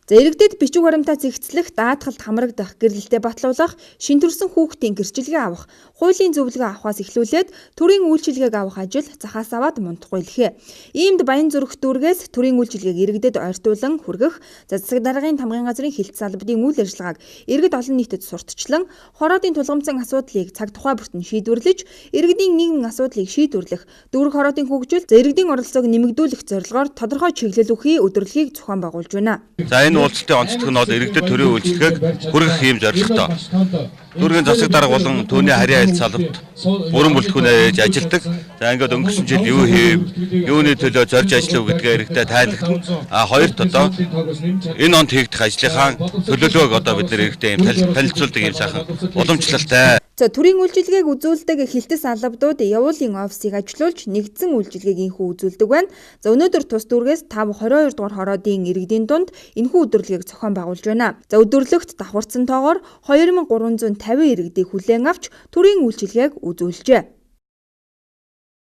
За иргэдэд бичиг баримтаа зэгцлэх, даатгалд хамрагдах, гэрлэлтэд батлуулах, шин төрсөн хүүхдийн гэрчлэгээ авах, хуулийн зөвлөгөө авахаас эхлүүлээд төрийн үйлчилгээг авах ажил захаас аваад мундахгүй лхээ. Иймд Баян зүрх дүүргээс төрийн үйлчилгээг иргэдэд ойртуулан хүргэх, засаг даргын тамгын газрын хилт салбарын үйл ажиллагааг иргэд олон нийтэд сурталчлан, хороодын тулгамдсан асуудлыг цаг тухай бүртэн шийдвэрлэж, иргэдийн нийгмийн асуудлыг шийдвэрлэх, дүүрэг хороодын хөгжил, иргэдийн оролцоог нэмэгдүүлэх зорилгоор тодорхой чиглэл өгөхий өдөрлөгийг зохион байгуулж байна. За энэ уулзалтын онцлог нь бол иргэдэд төрийн үйлчилгээг хүргэх юм зорилготой. Дүүргийн засаг дарга болон түүний харьяа хэлт салбарт бүрэн бүрэлдэхүүнээр ээж ажилдаг. За ингээд өнгөрсөн жил юу хийв, юуны төлөө зорж ажиллав гэдгээ иргэдэд тайлбарлана. Хоёрт одоо энэ онд хийгдэх ажлынхаа төлөвлөгөөг одоо бид нэр иргэдэд юм танилцуулдаг юм сайхан уламжлалтай. За төрийн үйлчилгээг үзүүлдэг хилтэс албадууд явуулын офисыг ажилуулж нэгдсэн үйлчилгээг инхүү үзүүлдэг байна. За өнөөдөр тус дүүргээс 5-22 дугаар хороодын иргэдийн дунд энэхүү өдөрлөгийг зохион байгуулж байна. За өдөрлөгт давхарсан тоогоор 2350 иргэдийг хүлээн авч төрийн үйлчилгээг үзүүлжээ.